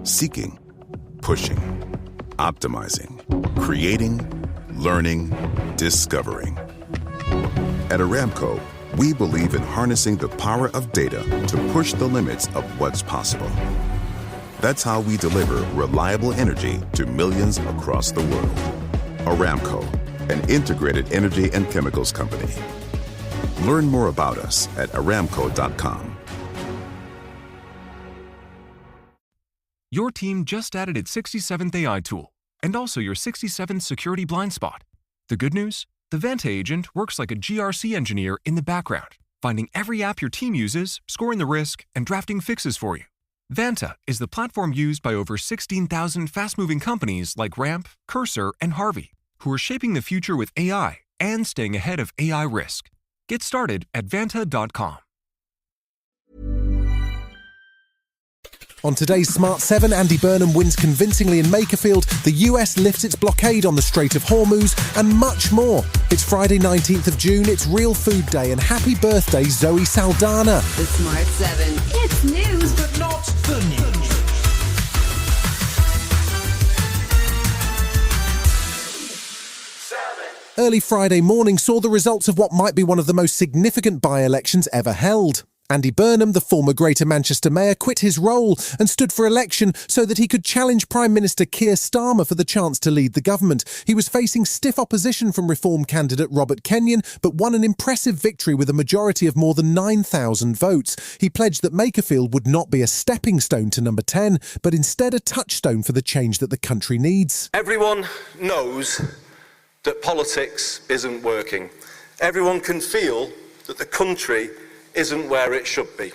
Seeking, pushing, optimizing, creating, learning, discovering. At Aramco, we believe in harnessing the power of data to push the limits of what's possible. That's how we deliver reliable energy to millions across the world. Aramco, an integrated energy and chemicals company. Learn more about us at aramco.com. Your team just added its 67th AI tool, and also your 67th security blind spot. The good news? The Vanta agent works like a GRC engineer in the background, finding every app your team uses, scoring the risk, and drafting fixes for you. Vanta is the platform used by over 16,000 fast-moving companies like Ramp, Cursor, and Harvey, who are shaping the future with AI and staying ahead of AI risk. Get started at Vanta.com. On today's Smart 7, Andy Burnham wins convincingly in Makerfield, the US lifts its blockade on the Strait of Hormuz, and much more. It's Friday 19th of June, it's Real Food Day, and happy birthday Zoe Saldana. The Smart 7. It's news, but not the news. Early Friday morning saw the results of what might be one of the most significant by-elections ever held. Andy Burnham, the former Greater Manchester Mayor, quit his role and stood for election so that he could challenge Prime Minister Keir Starmer for the chance to lead the government. He was facing stiff opposition from Reform candidate Robert Kenyon, but won an impressive victory with a majority of more than 9,000 votes. He pledged that Makerfield would not be a stepping stone to number 10, but instead a touchstone for the change that the country needs. Everyone knows that politics isn't working. Everyone can feel that the country isn't where it should be.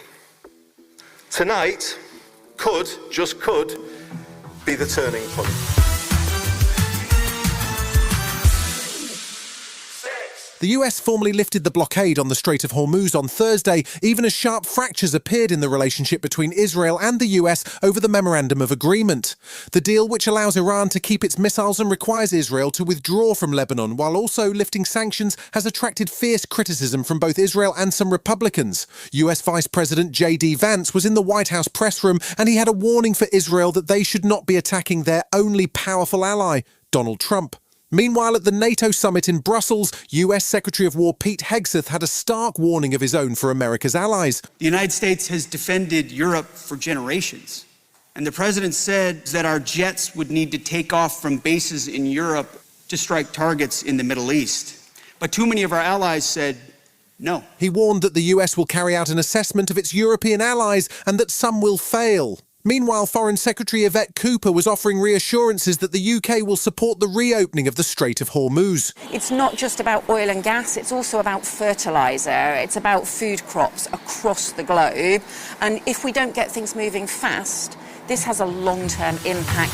Tonight just could, be the turning point. The US formally lifted the blockade on the Strait of Hormuz on Thursday, even as sharp fractures appeared in the relationship between Israel and the US over the Memorandum of Agreement. The deal, which allows Iran to keep its missiles and requires Israel to withdraw from Lebanon while also lifting sanctions, has attracted fierce criticism from both Israel and some Republicans. US Vice President J.D. Vance was in the White House press room, and he had a warning for Israel that they should not be attacking their only powerful ally, Donald Trump. Meanwhile, at the NATO summit in Brussels, US Secretary of War Pete Hegseth had a stark warning of his own for America's allies. The United States has defended Europe for generations, and the president said that our jets would need to take off from bases in Europe to strike targets in the Middle East. But too many of our allies said no. He warned that the US will carry out an assessment of its European allies and that some will fail. Meanwhile, Foreign Secretary Yvette Cooper was offering reassurances that the UK will support the reopening of the Strait of Hormuz. It's not just about oil and gas, it's also about fertiliser, it's about food crops across the globe. And if we don't get things moving fast, this has a long-term impact.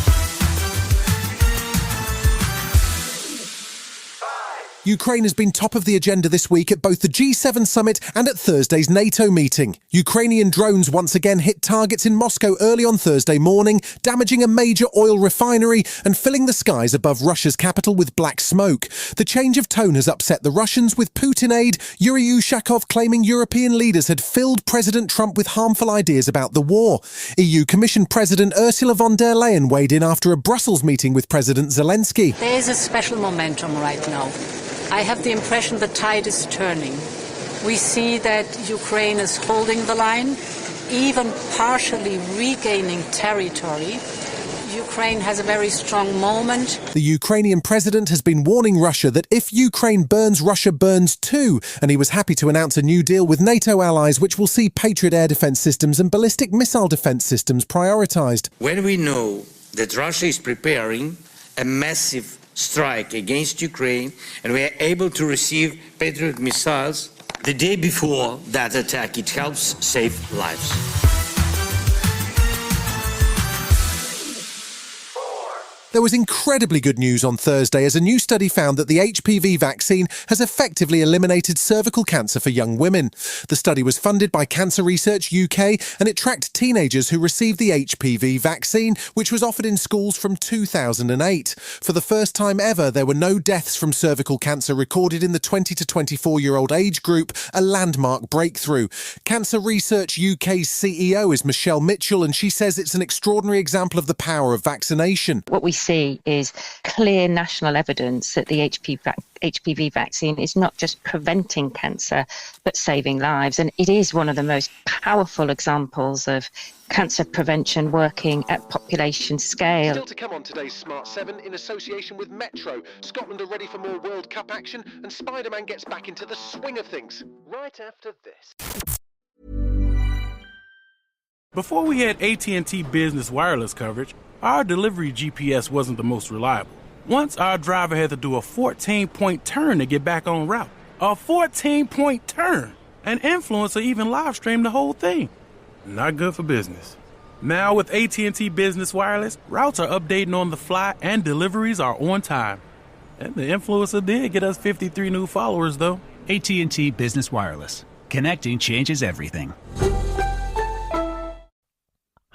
Ukraine has been top of the agenda this week at both the G7 summit and at Thursday's NATO meeting. Ukrainian drones once again hit targets in Moscow early on Thursday morning, damaging a major oil refinery and filling the skies above Russia's capital with black smoke. The change of tone has upset the Russians, with Putin aide Yuri Ushakov claiming European leaders had filled President Trump with harmful ideas about the war. EU Commission President Ursula von der Leyen weighed in after a Brussels meeting with President Zelensky. There is a special momentum right now. I have the impression the tide is turning. We see that Ukraine is holding the line, even partially regaining territory. Ukraine has a very strong moment. The Ukrainian president has been warning Russia that if Ukraine burns, Russia burns too, and he was happy to announce a new deal with NATO allies which will see Patriot air defence systems and ballistic missile defence systems prioritised. When we know that Russia is preparing a massive strike against Ukraine and we are able to receive Patriot missiles the day before that attack, it helps save lives. There was incredibly good news on Thursday as a new study found that the HPV vaccine has effectively eliminated cervical cancer for young women. The study was funded by Cancer Research UK and it tracked teenagers who received the HPV vaccine, which was offered in schools from 2008. For the first time ever, there were no deaths from cervical cancer recorded in the 20 to 24-year-old age group, a landmark breakthrough. Cancer Research UK's CEO is Michelle Mitchell, and she says it's an extraordinary example of the power of vaccination. What we see is clear national evidence that the HPV vaccine is not just preventing cancer, but saving lives. And it is one of the most powerful examples of cancer prevention working at population scale. Still to come on today's Smart 7 in association with Metro. Scotland are ready for more World Cup action and Spider-Man gets back into the swing of things. Right after this. Before we had AT&T Business Wireless coverage, our delivery GPS wasn't the most reliable. Once our driver had to do a 14-point turn to get back on route. A 14-point turn! An influencer even live streamed the whole thing. Not good for business. Now with AT&T Business Wireless, routes are updating on the fly and deliveries are on time. And the influencer did get us 53 new followers though. AT&T Business Wireless. Connecting changes everything.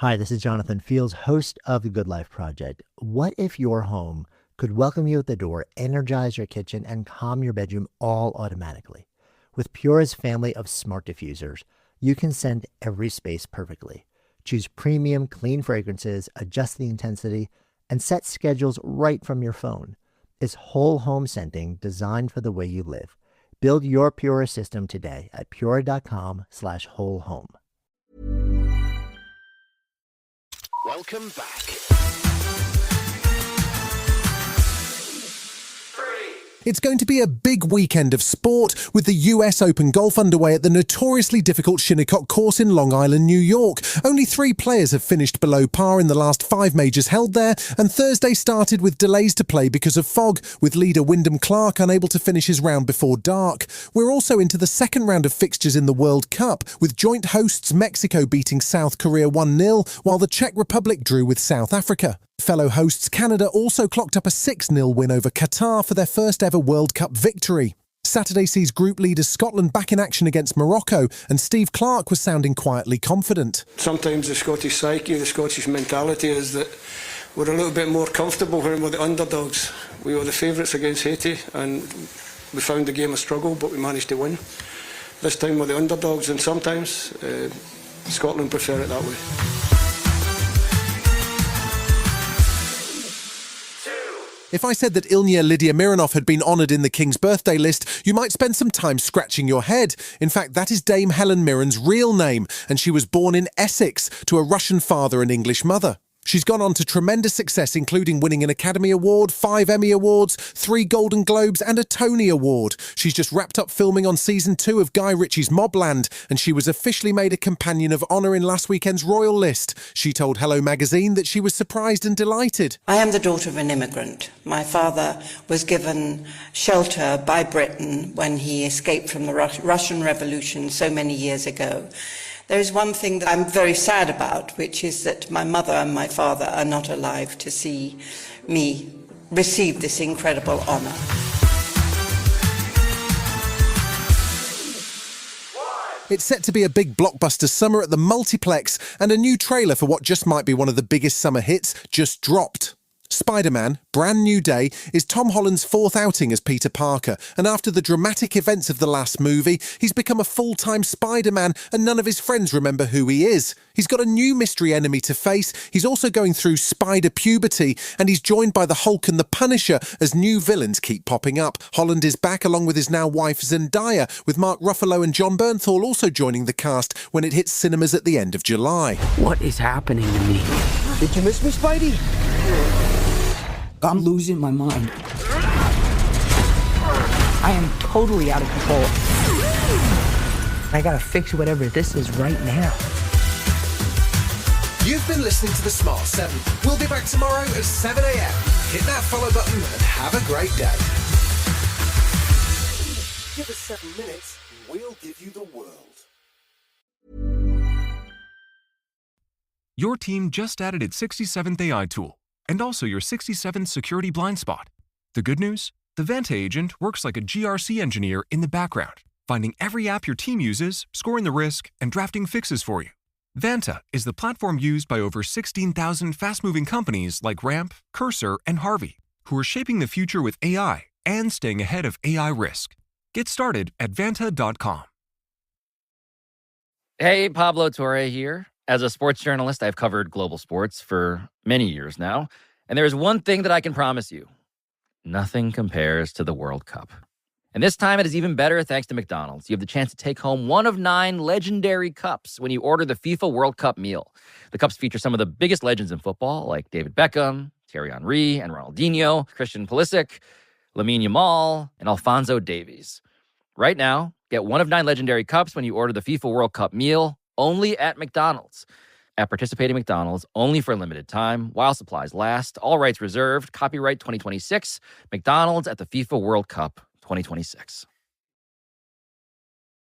Hi, this is Jonathan Fields, host of The Good Life Project. What if your home could welcome you at the door, energize your kitchen, and calm your bedroom all automatically? With Pure's family of smart diffusers, you can scent every space perfectly. Choose premium, clean fragrances, adjust the intensity, and set schedules right from your phone. It's whole home scenting designed for the way you live. Build your Pure system today at pure.com/whole home. Welcome back. It's going to be a big weekend of sport with the US Open golf underway at the notoriously difficult Shinnecock course in Long Island, New York. Only 3 players have finished below par in the last 5 majors held there, and Thursday started with delays to play because of fog, with leader Wyndham Clark unable to finish his round before dark. We're also into the second round of fixtures in the World Cup, with joint hosts Mexico beating South Korea 1-0, while the Czech Republic drew with South Africa. Fellow hosts Canada also clocked up a 6-0 win over Qatar for their first ever World Cup victory. Saturday sees group leaders Scotland back in action against Morocco, and Steve Clarke was sounding quietly confident. Sometimes the Scottish psyche, the Scottish mentality is that we're a little bit more comfortable when we're the underdogs. We were the favourites against Haiti and we found the game a struggle, but we managed to win. This time we're the underdogs, and sometimes Scotland prefer it that way. If I said that Ilya Lydia Mironov had been honoured in the King's birthday list, you might spend some time scratching your head. In fact, that is Dame Helen Mirren's real name, and she was born in Essex to a Russian father and English mother. She's gone on to tremendous success, including winning an Academy Award, 5 Emmy Awards, 3 Golden Globes and a Tony Award. She's just wrapped up filming on season 2 of Guy Ritchie's Mobland, and she was officially made a Companion of Honour in last weekend's Royal List. She told Hello Magazine that she was surprised and delighted. I am the daughter of an immigrant. My father was given shelter by Britain when he escaped from the Russian Revolution so many years ago. There is one thing that I'm very sad about, which is that my mother and my father are not alive to see me receive this incredible honour. It's set to be a big blockbuster summer at the multiplex, and a new trailer for what just might be one of the biggest summer hits just dropped. Spider-Man, Brand New Day, is Tom Holland's 4th outing as Peter Parker, and after the dramatic events of the last movie, he's become a full-time Spider-Man, and none of his friends remember who he is. He's got a new mystery enemy to face, he's also going through spider puberty, and he's joined by the Hulk and the Punisher as new villains keep popping up. Holland is back along with his now wife Zendaya, with Mark Ruffalo and Jon Bernthal also joining the cast when it hits cinemas at the end of July. What is happening to me? Did you miss me, Spidey? I'm losing my mind. I am totally out of control. I gotta fix whatever this is right now. You've been listening to The Smart 7. We'll be back tomorrow at 7 a.m. Hit that follow button and have a great day. Give us 7 minutes and we'll give you the world. Your team just added its 67th AI tool. and also your 67 security blind spot. The good news? The Vanta agent works like a GRC engineer in the background, finding every app your team uses, scoring the risk, and drafting fixes for you. Vanta is the platform used by over 16,000 fast-moving companies like Ramp, Cursor, and Harvey, who are shaping the future with AI and staying ahead of AI risk. Get started at Vanta.com. Hey, Pablo Torre here. As a sports journalist, I've covered global sports for many years now, and there's one thing that I can promise you. Nothing compares to the World Cup. And this time it is even better thanks to McDonald's. You have the chance to take home one of 9 legendary cups when you order the FIFA World Cup meal. The cups feature some of the biggest legends in football, like David Beckham, Thierry Henry, and Ronaldinho, Christian Pulisic, Lamine Yamal, and Alphonso Davies. Right now, get one of 9 legendary cups when you order the FIFA World Cup meal only at McDonald's. At participating McDonald's, only for a limited time, while supplies last, all rights reserved, copyright 2026, McDonald's at the FIFA World Cup 2026.